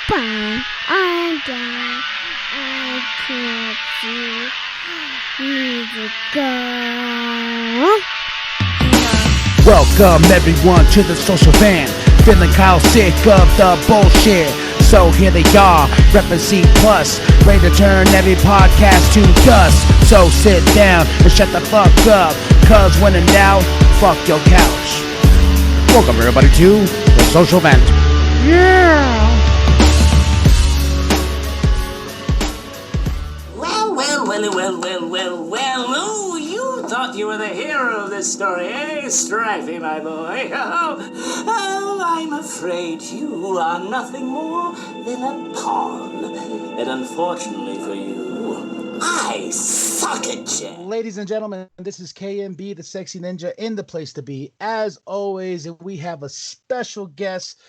Bye. I'm done. I can't see. Need to go. Welcome everyone to the social van. Feeling Kyle sick of the bullshit. So here they are, reppin' C+, ready to turn every podcast to dust. So sit down and shut the fuck up, cause when in doubt, fuck your couch. Welcome everybody to the social vent. Yeah! Well, you thought you were the hero of this story, eh, Stripey, my boy? Oh, I'm afraid you are nothing more than a pawn. And unfortunately for you, I suck at you. Ladies and gentlemen, this is KMB, the Sexy Ninja, in the place to be. As always, we have a special guest.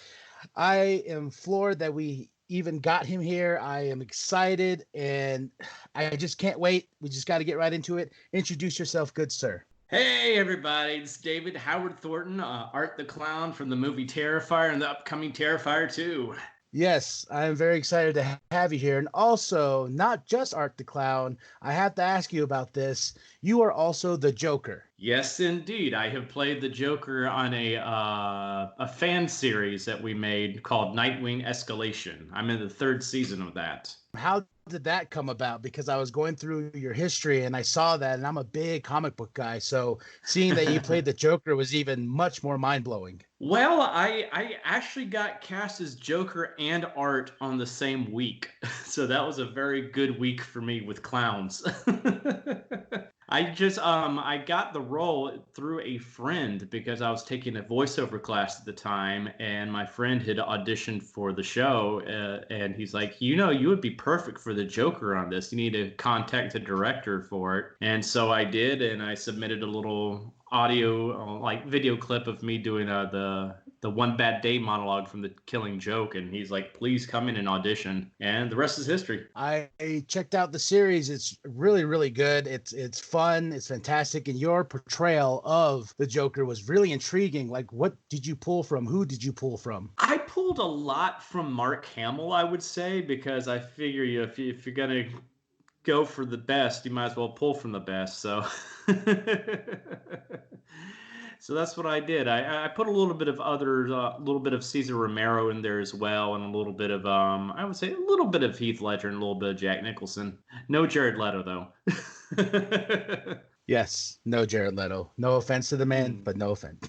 I am floored that we even got him here. I am excited, and I just can't wait. We just got to get right into it. Introduce yourself, good sir. Hey everybody, it's David Howard Thornton, Art the Clown from the movie Terrifier and the upcoming Terrifier 2. Yes, I'm very excited to have you here. And also, not just Art the Clown, I have to ask you about this. You are also the Joker. Yes, indeed. I have played the Joker on a fan series that we made called Nightwing Escalation. I'm in the 3rd season of that. How did that come about? Because I was going through your history and I saw that, and I'm a big comic book guy. So seeing that you played the Joker was even much more mind-blowing. Well, I actually got cast as Joker and Art on the same week. So that was a very good week for me with clowns. I got the role through a friend because I was taking a voiceover class at the time, and my friend had auditioned for the show, and he's like, you would be perfect for the Joker on this. You need to contact the director for it. And so I did, and I submitted a little audio, video clip of me doing the One Bad Day monologue from The Killing Joke, and he's like, please come in and audition, and the rest is history. I checked out the series. It's really, really good. It's fun. It's fantastic. And your portrayal of the Joker was really intriguing. Like, what did you pull from? Who did you pull from? I pulled a lot from Mark Hamill, I would say, because I figure if you're going to go for the best, you might as well pull from the best. So so that's what I did. I put a little bit of Cesar Romero in there as well, and a little bit of I would say a little bit of Heath Ledger and a little bit of Jack Nicholson. No Jared Leto though. Yes, no Jared Leto. No offense to the man, but no offense.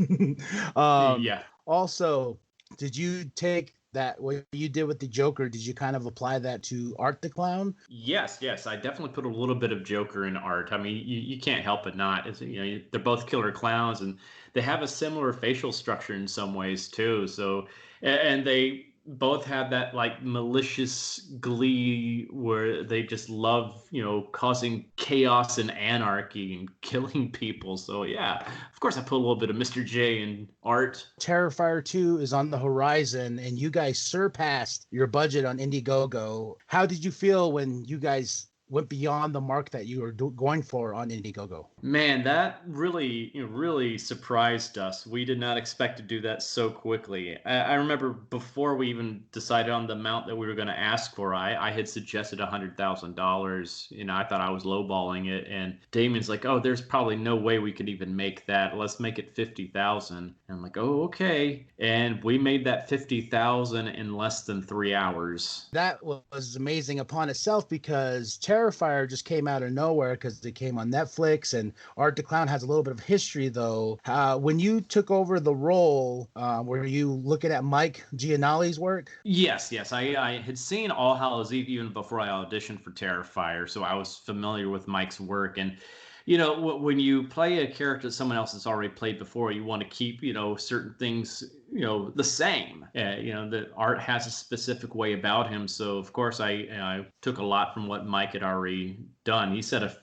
Yeah. Also, did you take that what you did with the Joker? Did you kind of apply that to Art the Clown? Yes. I definitely put a little bit of Joker in Art. I mean, you can't help but not. They're both killer clowns, and they have a similar facial structure in some ways too. So, and they both have that malicious glee where they just love, causing chaos and anarchy and killing people. So yeah, of course I put a little bit of Mr. J in Art. Terrifier 2 is on the horizon, and you guys surpassed your budget on Indiegogo. How did you feel when you guys went beyond the mark that you were going for on Indiegogo? Man, that really surprised us. We did not expect to do that so quickly. I remember before we even decided on the amount that we were going to ask for, I had suggested $100,000. I thought I was lowballing it, and Damien's like, "Oh, there's probably no way we could even make that. Let's make it 50,000." And I'm like, "Oh, okay." And we made that 50,000 in less than 3 hours. That was amazing upon itself, because Terrifier just came out of nowhere because it came on Netflix, and Art the Clown has a little bit of history though. When you took over the role, were you looking at Mike Giannoli's work? Yes. I had seen All Hallows Eve even before I auditioned for Terrifier, so I was familiar with Mike's work. And when you play a character that someone else has already played before, you want to keep certain things the same. The Art has a specific way about him, so of course I took a lot from what Mike had already done. He set a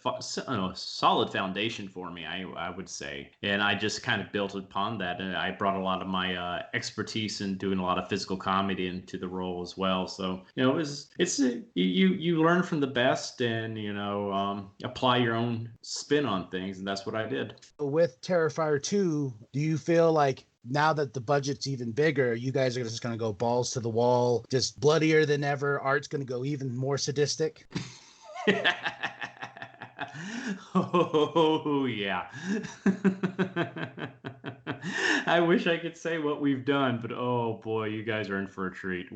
solid foundation for me, I would say, and I just kind of built upon that. And I brought a lot of my expertise in doing a lot of physical comedy into the role as well. So you learn from the best, and apply your own spin on things, and that's what I did. With Terrifier 2, do you feel like now that the budget's even bigger, you guys are just going to go balls to the wall, just bloodier than ever. Art's going to go even more sadistic. Oh, yeah. I wish I could say what we've done, but oh boy, you guys are in for a treat.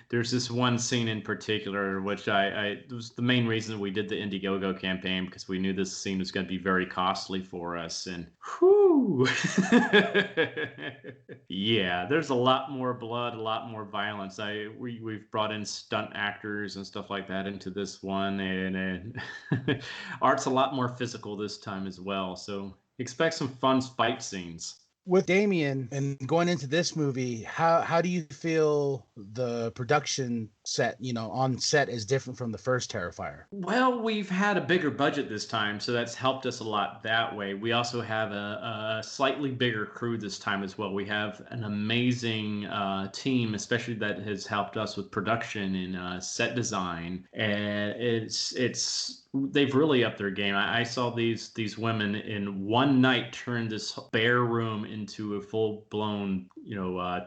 There's this one scene in particular, which it was the main reason we did the Indiegogo campaign, because we knew this scene was going to be very costly for us. And whoo, yeah, there's a lot more blood, a lot more violence. We've brought in stunt actors and stuff like that into this one, and Art's a lot more physical this time as well. So expect some fun fight scenes. With Damien and going into this movie, how do you feel the production set, on set is different from the first Terrifier? Well, we've had a bigger budget this time, so that's helped us a lot that way. We also have a slightly bigger crew this time as well. We have an amazing team, especially that has helped us with production and set design, and they've really upped their game. I saw these women in one night turn this bare room into a full-blown,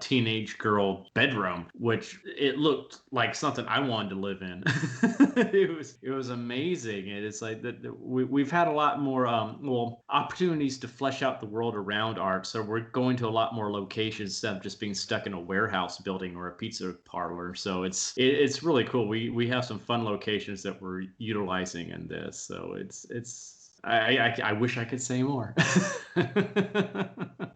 teenage girl bedroom, which it looked like something I wanted to live in. It was amazing, and it's like that we've had a lot more opportunities to flesh out the world around Art. So we're going to a lot more locations instead of just being stuck in a warehouse building or a pizza parlor. So it's really cool. We have some fun locations that we're utilizing in this. So I wish I could say more.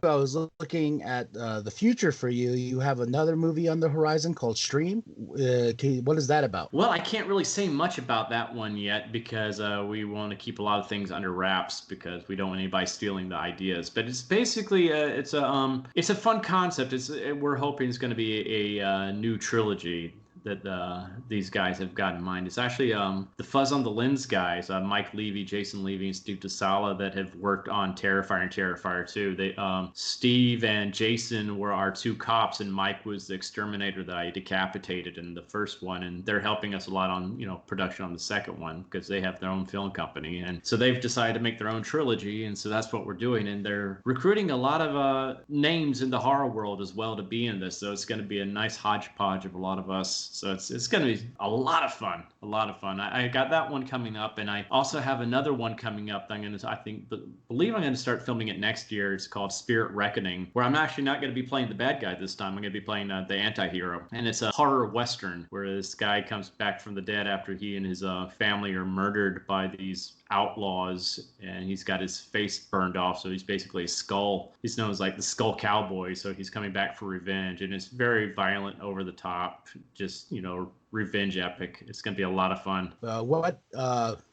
I was looking at the future for you. You have another movie on the horizon called Stream. What is that about? Well, I can't really say much about that one yet because we want to keep a lot of things under wraps because we don't want anybody stealing the ideas. But it's basically it's a fun concept. We're hoping it's going to be a new trilogy that these guys have got in mind. It's actually the Fuzz on the Lens guys, Mike Levy, Jason Levy, and Steve DeSala, that have worked on Terrifier and Terrifier 2. Steve and Jason were our two cops, and Mike was the exterminator that I decapitated in the first one, and they're helping us a lot on production on the second one because they have their own film company, and so they've decided to make their own trilogy, and so that's what we're doing, and they're recruiting a lot of names in the horror world as well to be in this, so it's going to be a nice hodgepodge of a lot of us. So it's going to be a lot of fun. I got that one coming up, and I also have another one coming up that believe I'm going to start filming it next year. It's called Spirit Reckoning, where I'm actually not going to be playing the bad guy this time. I'm going to be playing the anti-hero, and it's a horror western where this guy comes back from the dead after he and his family are murdered by these outlaws, and he's got his face burned off, so he's basically a skull. He's known as like the Skull Cowboy, so he's coming back for revenge, and it's very violent, over the top, just revenge epic. It's going to be a lot of fun. What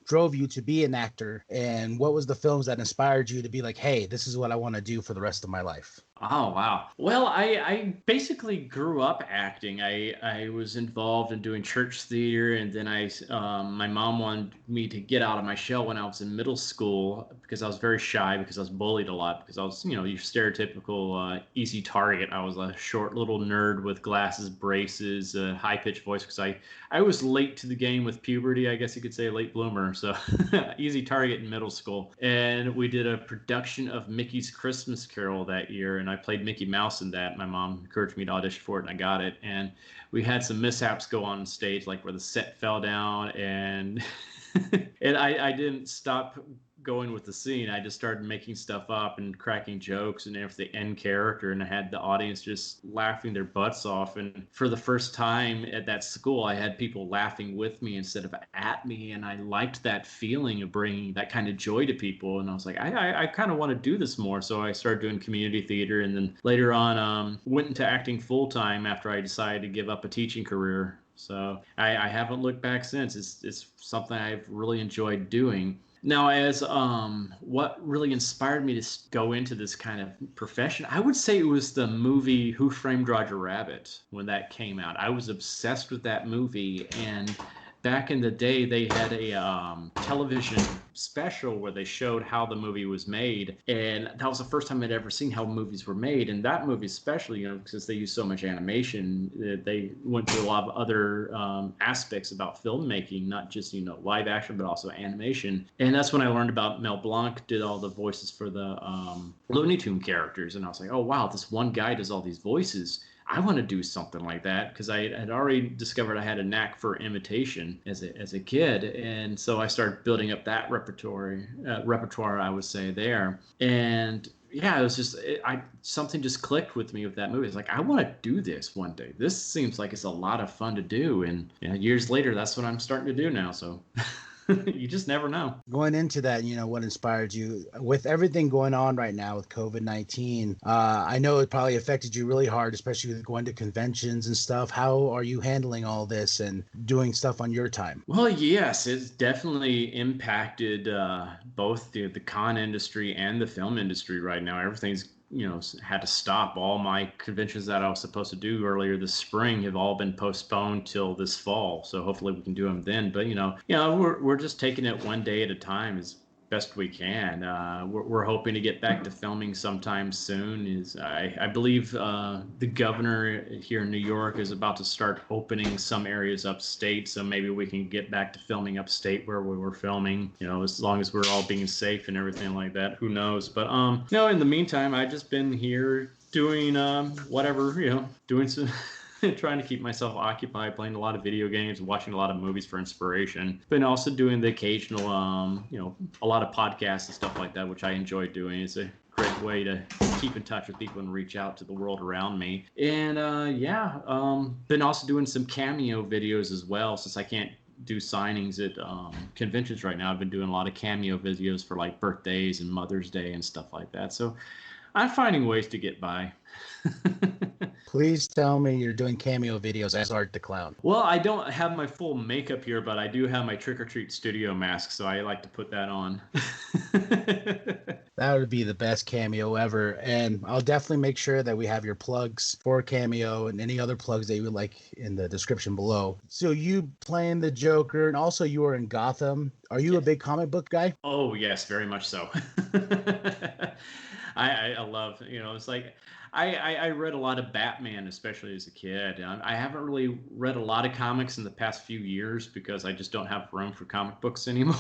drove you to be an actor, and what was the films that inspired you to be like, hey, this is what I want to do for the rest of my life? Oh, wow. Well, I basically grew up acting. I was involved in doing church theater, and then my mom wanted me to get out of my shell when I was in middle school because I was very shy, because I was bullied a lot, because I was, your stereotypical easy target. I was a short little nerd with glasses, braces, high-pitched voice, because I was late to the game with puberty, I guess you could say, a late bloomer, so easy target in middle school. And we did a production of Mickey's Christmas Carol that year, and I played Mickey Mouse in that. My mom encouraged me to audition for it, and I got it. And we had some mishaps go on stage, like where the set fell down, and and I didn't stop going with the scene. I just started making stuff up and cracking jokes, and after the end character, and I had the audience just laughing their butts off. And for the first time at that school, I had people laughing with me instead of at me, and I liked that feeling of bringing that kind of joy to people. And I was like, I kind of want to do this more. So I started doing community theater, and then later on went into acting full time after I decided to give up a teaching career. So I haven't looked back since. It's something I've really enjoyed doing. Now, as what really inspired me to go into this kind of profession, I would say it was the movie Who Framed Roger Rabbit when that came out. I was obsessed with that movie, and back in the day, they had a television special where they showed how the movie was made, and that was the first time I'd ever seen how movies were made. And that movie especially, because they use so much animation, they went through a lot of other aspects about filmmaking, not just live action but also animation. And that's when I learned about Mel Blanc did all the voices for the Looney Tune characters, and I was like, oh wow, this one guy does all these voices. I want to do something like that, because I had already discovered I had a knack for imitation as a kid, and so I started building up that repertoire, I would say, there. And yeah, it was just something just clicked with me with that movie. It's like, I want to do this one day. This seems like it's a lot of fun to do, and years later, that's what I'm starting to do now. So. You just never know. Going into that, what inspired you with everything going on right now with COVID-19? I know it probably affected you really hard, especially with going to conventions and stuff. How are you handling all this and doing stuff on your time? Well, yes, it's definitely impacted both the con industry and the film industry right now. Everything's had to stop. All my conventions that I was supposed to do earlier this spring have all been postponed till this fall. So hopefully we can do them then. But we're just taking it one day at a time as best we can. We're hoping to get back to filming sometime soon. I believe the governor here in New York is about to start opening some areas upstate, so maybe we can get back to filming upstate where we were filming. As long as we're all being safe and everything like that. Who knows? But in the meantime, I've just been here doing whatever, doing some. Trying to keep myself occupied, playing a lot of video games, watching a lot of movies for inspiration, but also doing the occasional, a lot of podcasts and stuff like that, which I enjoy doing. It's a great way to keep in touch with people and reach out to the world around me. And been also doing some cameo videos as well, since I can't do signings at conventions right now. I've been doing a lot of cameo videos for like birthdays and Mother's Day and stuff like that. So I'm finding ways to get by. Please tell me you're doing cameo videos as Art the Clown. Well, I don't have my full makeup here, but I do have my Trick or Treat studio mask, so I like to put that on. That would be the best cameo ever. And I'll definitely make sure that we have your plugs for cameo and any other plugs that you would like in the description below. So you playing the Joker, and also you are in Gotham. Are you a big comic book guy? Oh, yes, very much so. I love, it's like, I read a lot of Batman, especially as a kid. I haven't really read a lot of comics in the past few years because I just don't have room for comic books anymore.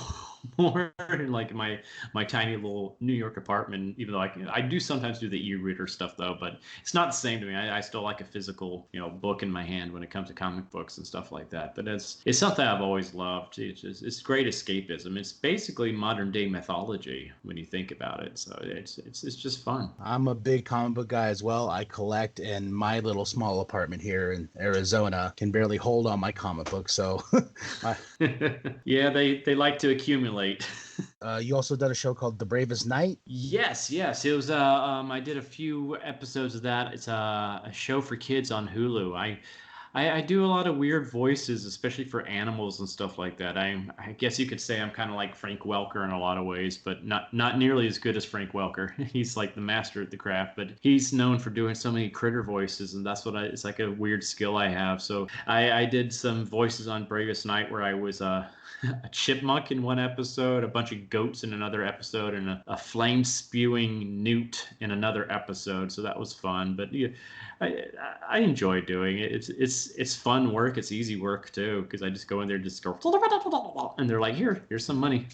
In like my tiny little New York apartment, even though I do sometimes do the e-reader stuff though, but it's not the same to me. I still like a physical, book in my hand when it comes to comic books and stuff like that. But it's something I've always loved. It's great escapism. It's basically modern day mythology when you think about it. So it's just fun. I'm a big comic book guy as well. I collect, and my little small apartment here in Arizona can barely hold on my comic books. So yeah, they like to accumulate. You also did a show called The Bravest Knight? Yes. It was I did a few episodes of that. It's a show for kids on Hulu. I do a lot of weird voices, especially for animals and stuff like that. I guess you could say I'm kind of like Frank Welker in a lot of ways, but not nearly as good as Frank Welker. He's like the master at the craft, but he's known for doing so many critter voices, and that's it's like a weird skill I have. So I did some voices on Bravest Knight where I was a chipmunk in one episode, a bunch of goats in another episode, and a flame spewing newt in another episode. So that was fun. But yeah, I enjoy doing it. It's fun work. It's easy work too, because I just go in there and just go, and they're like, here's some money.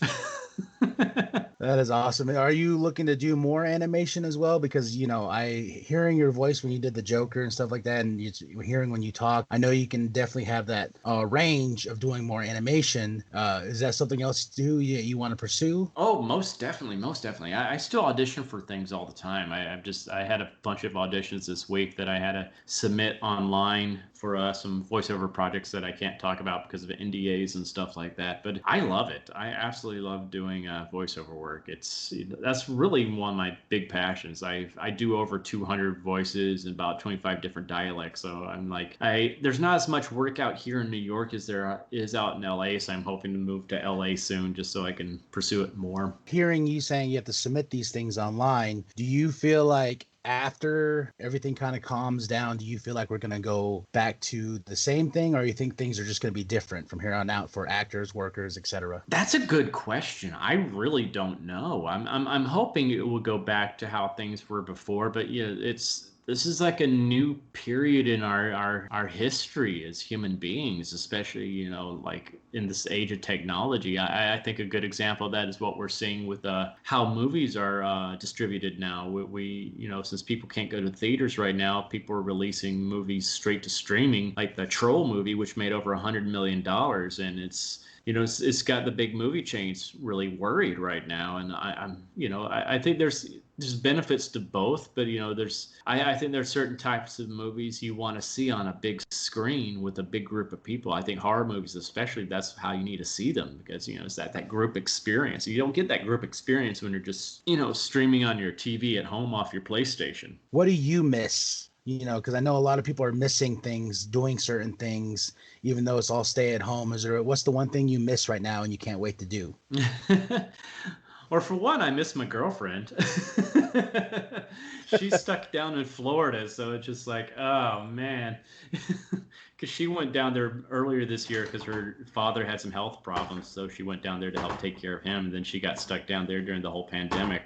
That is awesome. Are you looking to do more animation as well? Because, hearing your voice when you did the Joker and stuff like that, and hearing when you talk, I know you can definitely have that range of doing more animation. Is that something else you want to pursue? Oh, most definitely. I still audition for things all the time. I had a bunch of auditions this week that I had to submit online for some voiceover projects that I can't talk about because of NDAs and stuff like that. But I love it. I absolutely love doing voiceover work. That's really one of my big passions. I do over 200 voices in about 25 different dialects. So I'm like, there's not as much work out here in New York as there is out in LA. So I'm hoping to move to LA soon just so I can pursue it more. Hearing you saying you have to submit these things online, do you feel like after everything kind of calms down, do you feel like we're going to go back to the same thing, or you think things are just going to be different from here on out for actors, workers, etc.? That's a good question. I really don't know. I'm hoping it will go back to how things were before, but yeah, this is like a new period in our history as human beings, especially, like in this age of technology. I think a good example of that is what we're seeing with how movies are distributed now. Since people can't go to theaters right now, people are releasing movies straight to streaming, like the Troll movie, which made over $100 million, and it's got the big movie chains really worried right now. And I think there's benefits to both, but I think there's certain types of movies you want to see on a big screen with a big group of people. I think horror movies, especially, that's how you need to see them, because it's that group experience. You don't get that group experience when you're just streaming on your TV at home off your PlayStation. What do you miss? Because I know a lot of people are missing things, doing certain things, even though it's all stay at home. What's the one thing you miss right now and you can't wait to do? Or for one, I miss my girlfriend. She's stuck down in Florida, so it's just like, oh man. Because she went down there earlier this year because her father had some health problems, so she went down there to help take care of him, and then she got stuck down there during the whole pandemic.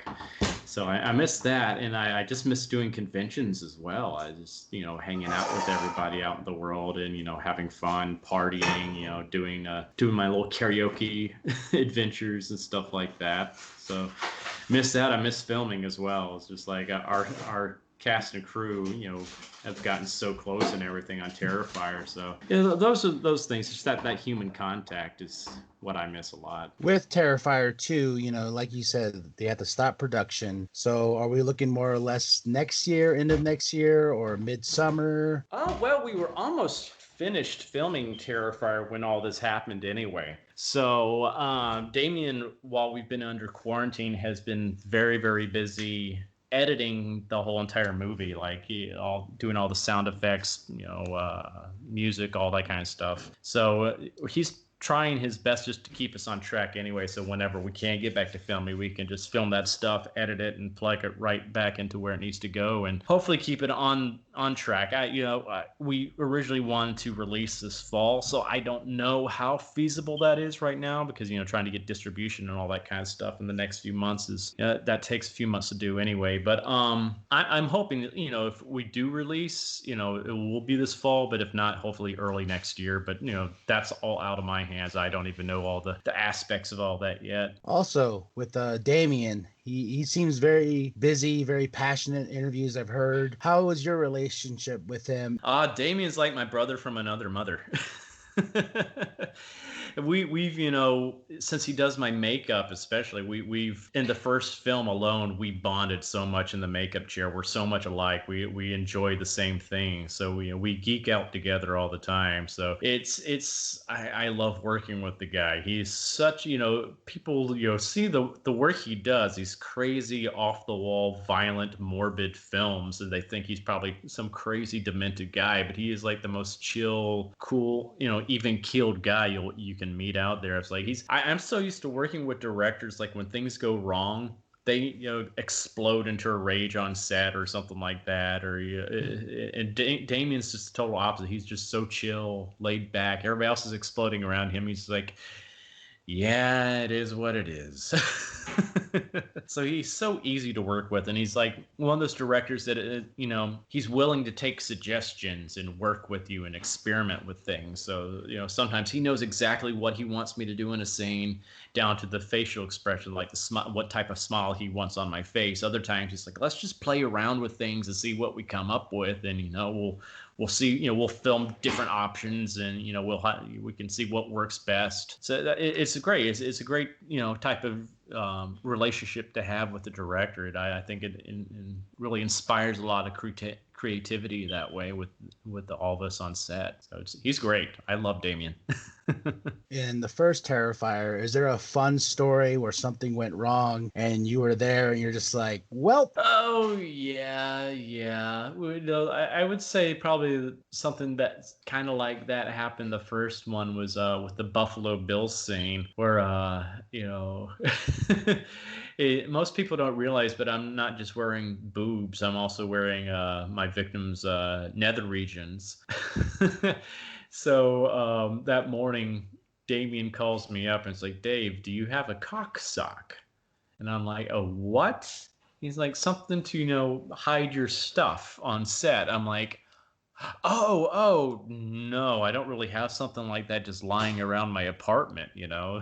So I miss that, and I just miss doing conventions as well. I just, hanging out with everybody out in the world and, having fun, partying, doing my little karaoke adventures and stuff like that. So miss that. I miss filming as well. It's just like our cast and crew, have gotten so close and everything on Terrifier. So those things, just that human contact is what I miss a lot. With Terrifier 2, like you said, they had to stop production. So are we looking more or less next year, end of next year, or midsummer? Oh, well, we were almost finished filming Terrifier when all this happened anyway. So Damien, while we've been under quarantine, has been very, very busy editing the whole entire movie, like doing all the sound effects, music, all that kind of stuff. So he's trying his best just to keep us on track anyway, so whenever we can get back to filming, we can just film that stuff, edit it, and plug it right back into where it needs to go, and hopefully keep it on track. We originally wanted to release this fall, so I don't know how feasible that is right now, because trying to get distribution and all that kind of stuff in the next few months is that takes a few months to do anyway. But I'm hoping that if we do release, it will be this fall, but if not, hopefully early next year. But that's all out of my hands. I don't even know all the aspects of all that yet. Also, with Damien, he seems very busy, very passionate. Interviews I've heard. How was your relationship with him? Damien's like my brother from another mother. We've since he does my makeup, especially, we've in the first film alone, we bonded so much in the makeup chair. We're so much alike. We enjoy the same thing, so we geek out together all the time. So I love working with the guy. He's such, people see the work he does, these crazy off the wall, violent, morbid films, and they think he's probably some crazy demented guy, but he is like the most chill, cool, even keeled guy you can meet out there. It's like I'm so used to working with directors, like when things go wrong, they explode into a rage on set or something like that, or and Damien's just the total opposite. He's just so chill, laid back. Everybody else is exploding around him. He's like, yeah, it is what it is. So he's so easy to work with, and he's like one of those directors that he's willing to take suggestions and work with you and experiment with things. So sometimes he knows exactly what he wants me to do in a scene, down to the facial expression, like what type of smile he wants on my face. Other times he's like, let's just play around with things and see what we come up with, and we'll see, we'll film different options, and we can see what works best. So it's great. It's a great type of relationship to have with the director. I think it really inspires a lot of creativity that way with all of us on set. So he's great. I love Damien. In the first Terrifier, is there a fun story where something went wrong and you were there and you're just like, well, Oh yeah. Well, no, I would say probably something that's kind of like that happened. The first one was with the Buffalo Bill scene, where most people don't realize, but I'm not just wearing boobs. I'm also wearing my victim's nether regions. So that morning, Damien calls me up and it's like, Dave, do you have a cock sock? And I'm like, oh, what? He's like, something to, hide your stuff on set. I'm like, oh, no, I don't really have something like that just lying around my apartment. I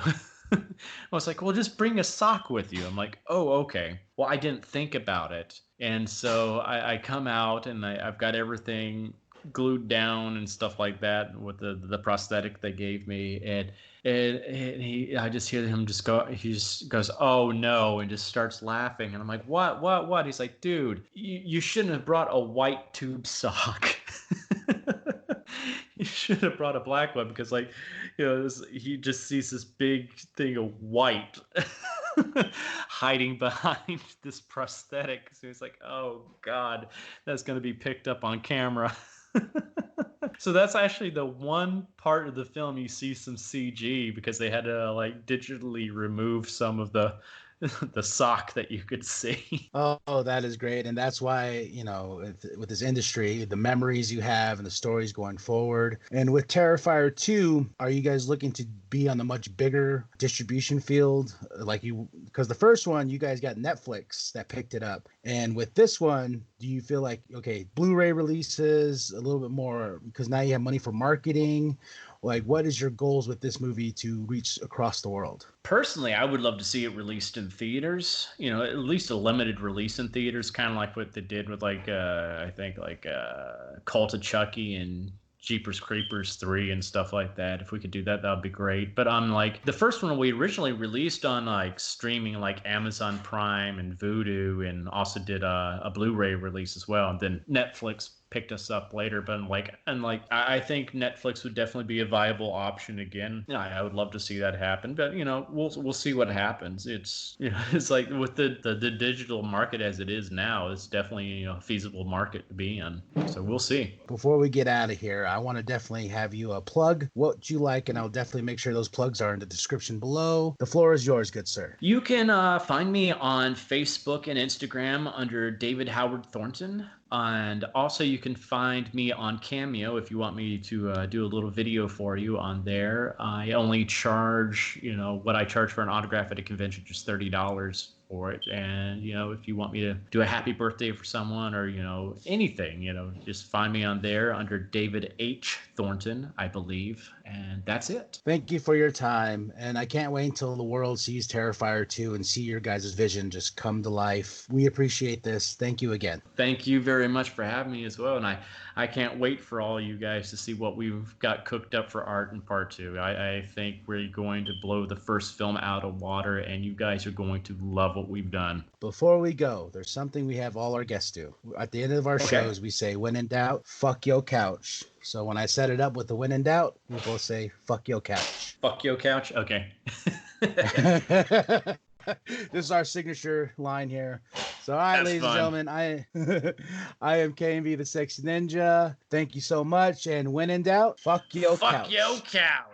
was like, well, just bring a sock with you. I'm like, oh, okay. Well, I didn't think about it. And so I come out and I've got everything glued down and stuff like that with the prosthetic they gave me. And I just hear him he just goes, oh no, and just starts laughing. And I'm like, what? He's like, dude, you shouldn't have brought a white tube sock. You should have brought a black one because, he just sees this big thing of white hiding behind this prosthetic. So he's like, oh God, that's going to be picked up on camera. So that's actually the one part of the film you see some CG because they had to digitally remove some of the sock that you could see. oh, that is great. And that's why, with this industry, the memories you have and the stories going forward. And with Terrifier 2, are you guys looking to be on the much bigger distribution field? Because the first one, you guys got Netflix that picked it up. And with this one, do you feel like, okay, Blu-ray releases a little bit more because now you have money for marketing? Like, what is your goals with this movie to reach across the world? Personally, I would love to see it released in theaters. At least a limited release in theaters, kind of like what they did with Cult of Chucky and Jeepers Creepers 3 and stuff like that. If we could do that, that would be great. But the first one we originally released on streaming like Amazon Prime and Vudu, and also did a Blu-ray release as well. And then Netflix picked us up later, but I think Netflix would definitely be a viable option again. I would love to see that happen, but we'll see what happens. It's it's like with the digital market as it is now, it's definitely a feasible market to be in. So we'll see. Before we get out of here, I want to definitely have you plug what you like, and I'll definitely make sure those plugs are in the description below. The floor is yours, good sir. You can find me on Facebook and Instagram under David Howard Thornton. And also you can find me on Cameo if you want me to do a little video for you on there. I only charge, what I charge for an autograph at a convention, just $30 for it. And, if you want me to do a happy birthday for someone or, anything, just find me on there under David H. Thornton, I believe. And that's it. Thank you for your time. And I can't wait until the world sees Terrifier 2 and see your guys' vision just come to life. We appreciate this. Thank you again. Thank you very much for having me as well. And I can't wait for all you guys to see what we've got cooked up for art in part 2. I think we're going to blow the first film out of water, and you guys are going to love what we've done. Before we go, there's something we have all our guests do. At the end of our shows, we say, when in doubt, fuck your couch. So when I set it up with the when in doubt, we both say, fuck your couch. Fuck your couch? Okay. This is our signature line here. So, all right, That's ladies fun. and gentlemen, I am KMV the Sexy Ninja. Thank you so much. And when in doubt, fuck your couch. Fuck your couch.